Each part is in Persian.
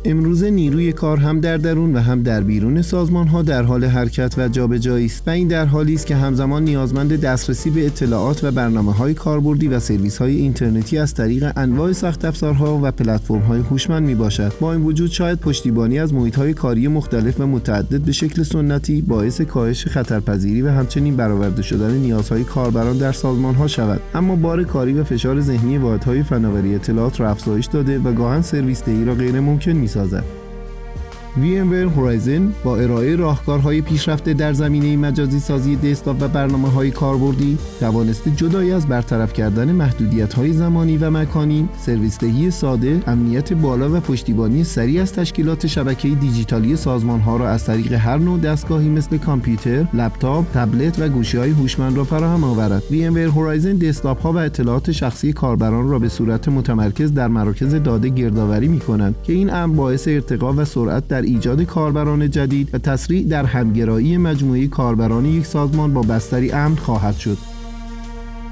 امروزه نیروی کار هم در درون و هم در بیرون سازمان‌ها در حال حرکت و جابجایی است و این در حالی است که همزمان نیازمند دسترسی به اطلاعات و برنامه‌های کاربردی و سرویس‌های اینترنتی از طریق انواع سخت افزارها و پلتفرم‌های هوشمند میباشد. با این وجود شاید پشتیبانی از محیط‌های کاری مختلف و متعدد به شکل سنتی باعث کاهش خطرپذیری و همچنین برآورده شدن نیازهای کاربران در سازمان‌ها شود، اما بار کاری و فشار ذهنی واحدهای فناوری اطلاعات را افزایش داده و گاهن سرویس دهی را غیر ممکن می‌سازد. VMware Horizon با ارائه راهکارهای پیشرفته در زمینه مجازی سازی دسکتاپ و برنامه‌های کاربردی توانسته جدای از برطرف کردن محدودیت‌های زمانی و مکانی، سرویس دهی ساده، امنیت بالا و پشتیبانی سریع از تشکیلات شبکه‌ای دیجیتالی سازمان‌ها را از طریق هر نوع دستگاهی مثل کامپیوتر، لپتاپ، تبلت و گوشی‌های هوشمند را فراهم آورد. VMware Horizon دسکتاپ‌ها و اطلاعات شخصی کاربران را به صورت متمرکز در مراکز داده گردآوری می‌کنند که این امر باعث ارتقا و سرعت در ایجاد کاربران جدید و تسریع در همگرایی مجموعه کاربران یک سازمان با بستری امن خواهد شد.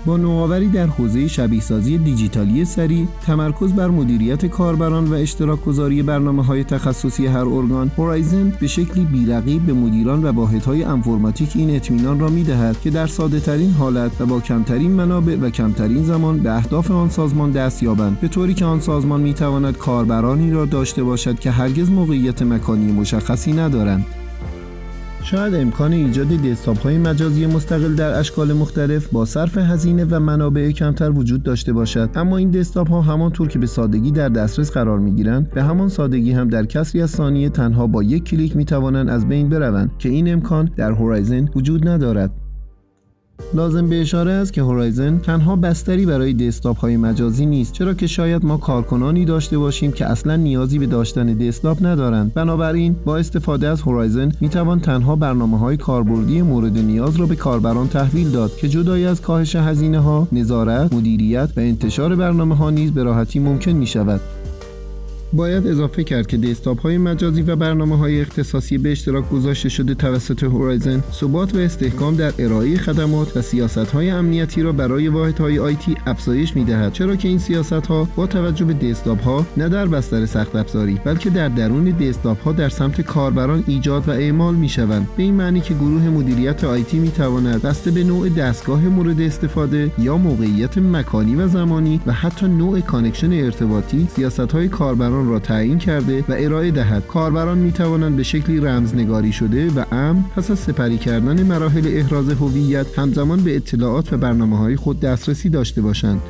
با نوآوری در حوزه شبیه‌سازی دیجیتالی سریع، تمرکز بر مدیریت کاربران و اشتراک گذاری برنامه‌های تخصصی هر ارگان، هورایزن به شکلی بی‌رقیب به مدیران و واحدهای انفرماتیک این اطمینان را می‌دهد که در ساده‌ترین حالت و با کمترین منابع و کمترین زمان به اهداف آن سازمان دست یابند، به طوری که آن سازمان می‌تواند کاربرانی را داشته باشد که هرگز موقعیت مکانی مشخصی ندارند. شاید امکان ایجاد دسکتاپ‌های مجازی مستقل در اشکال مختلف با صرف هزینه و منابع کمتر وجود داشته باشد، اما این دسکتاپ‌ها همانطور که به سادگی در دسترس قرار می‌گیرند، به همان سادگی هم در کسری از ثانیه تنها با یک کلیک می‌توانند از بین بروند که این امکان در هورایزن وجود ندارد. لازم به اشاره است که هورایزن تنها بستری برای دسکتاپ‌های مجازی نیست، چرا که شاید ما کارکنانی داشته باشیم که اصلا نیازی به داشتن دسکتاپ ندارند. بنابراین با استفاده از هورایزن میتوان تنها برنامه‌های کاربردی مورد نیاز را به کاربران تحویل داد که جدای از کاهش هزینه‌ها، نظارت، مدیریت و انتشار برنامه‌ها نیز به راحتی ممکن می‌شود. باید اضافه کرد که دسکتاپ‌های مجازی و برنامه‌های اختصاصی به اشتراک گذاشته شده توسط هورایزن ثبات و استحکام در ارائه خدمات و سیاست‌های امنیتی را برای واحدهای آیتی افزایش می‌دهد، چرا که این سیاست‌ها با توجه به دسکتاپ‌ها نه در بستر سخت افزاری بلکه در درون دسکتاپ‌ها در سمت کاربران ایجاد و اعمال می‌شوند، به این معنی که گروه مدیریت آیتی می‌تواند بسته به نوع دستگاه مورد استفاده یا موقعیت مکانی و زمانی و حتی نوع کانکشن ارتباطی سیاست‌های کاربران را تعیین کرده و ارائه دهد. کاربران می توانند به شکلی رمزنگاری شده و امن پس از سپری کردن مراحل احراز هویت همزمان به اطلاعات و برنامه‌های خود دسترسی داشته باشند.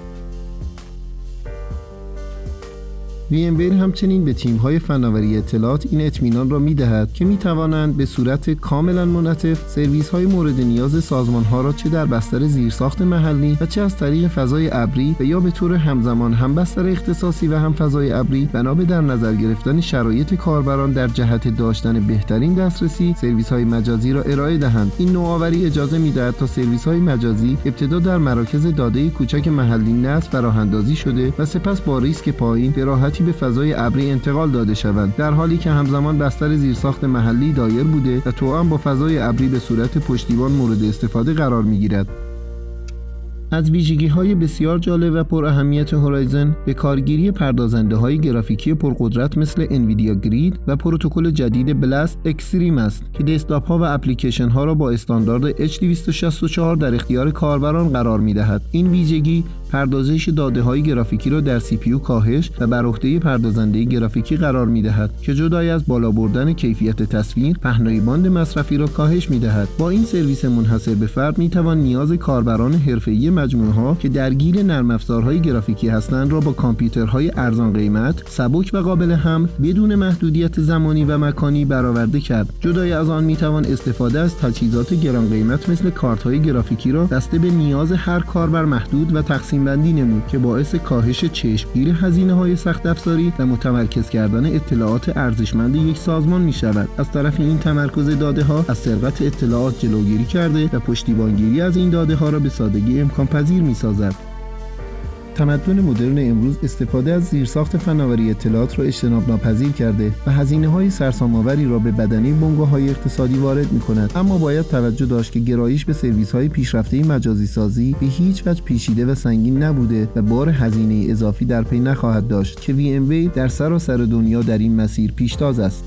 VMware همچنین به تیم‌های فناوری اطلاعات این اطمینان را می‌دهد که می‌توانند به صورت کاملاً منعطف سرویس‌های مورد نیاز سازمان‌ها را چه در بستر زیرساخت محلی و چه از طریق فضای ابری و یا به طور همزمان هم بستر اختصاصی و هم فضای ابری بنا به در نظر گرفتن شرایط کاربران در جهت داشتن بهترین دسترسی سرویس‌های مجازی را ارائه دهند. این نوآوری اجازه می‌دهد تا سرویس‌های مجازی ابتدا در مراکز داده کوچک محلی نصب و راه‌اندازی شده و سپس با ریسک پایین به راحتی به فضای ابری انتقال داده شوند، در حالی که همزمان بستر زیرساخت محلی دایر بوده و توأم با فضای ابری به صورت پشتیبان مورد استفاده قرار می‌گیرد. از ویژگی‌های بسیار جالب و پر اهمیت هورایزن به کارگیری پردازنده‌های گرافیکی پرقدرت مثل انویدیا گرید و پروتکل جدید بلاست اکستریم است که دسکتاپ‌ها و اپلیکیشن‌ها را با استاندارد H264 در اختیار کاربران قرار می‌دهد. این ویژگی پردازش داده‌های گرافیکی را در CPU کاهش و بر عهده پردازنده گرافیکی قرار می‌دهد که جدای از بالا بردن کیفیت تصویر، پهنای باند مصرفی را کاهش می‌دهد. با این سرویس منحصر به فرد می‌توان نیاز کاربران حرفه‌ای مجموعه‌ها که درگیر نرم افزارهای گرافیکی هستند را با کامپیوترهای ارزان قیمت، سبک و قابل حمل بدون محدودیت زمانی و مکانی برآورده کرد. جدای از آن می‌توان استفاده از تجهیزات گران قیمت مثل کارت‌های گرافیکی را بسته به نیاز هر کاربر محدود و تقسیم بندی نمود که باعث کاهش چشمگیر هزینه‌های سخت افزاری و متمرکز کردن اطلاعات ارزشمند یک سازمان می‌شود. از طرف این تمرکز داده‌ها از سرقت اطلاعات جلوگیری کرده و پشتیبانگیری از این داده‌ها را به سادگی امکان پذیر می‌سازد. تمدن مدرن امروز استفاده از زیرساخت فناوری اطلاعات را اجتناب ناپذیر کرده و هزینه‌های سرسام‌آوری را به بدنه بنگاه‌های اقتصادی وارد می‌کند، اما باید توجه داشت که گرایش به سرویس‌های پیشرفته مجازی سازی به هیچ وجه پیچیده و سنگین نبوده و بار هزینه اضافی در پی نخواهد داشت که VMware در سراسر دنیا در این مسیر پیشتاز است.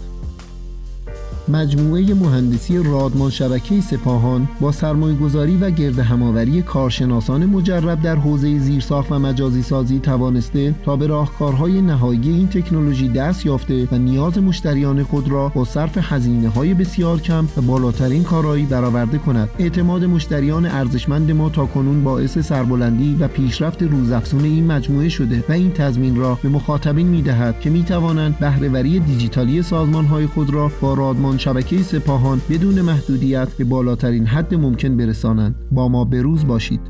مجموعه مهندسی رادمان شبکه سپاهان با سرمایه‌گذاری و گردهم‌آوری کارشناسان مجرب در حوزه زیرساخت و مجازی سازی توانسته تا به راهکارهای نهایی این تکنولوژی دست یافته و نیاز مشتریان خود را با صرف هزینه‌های بسیار کم و بالاترین کارایی برآورده کند. اعتماد مشتریان ارزشمند ما تاکنون باعث سربلندی و پیشرفت روزافزون این مجموعه شده و این تضمین را به مخاطبین می‌دهد که می‌توانند بهره‌وری دیجیتالی سازمان‌های خود را با رادمان شبکه سپاهان بدون محدودیت به بالاترین حد ممکن برسانند. با ما بروز باشید.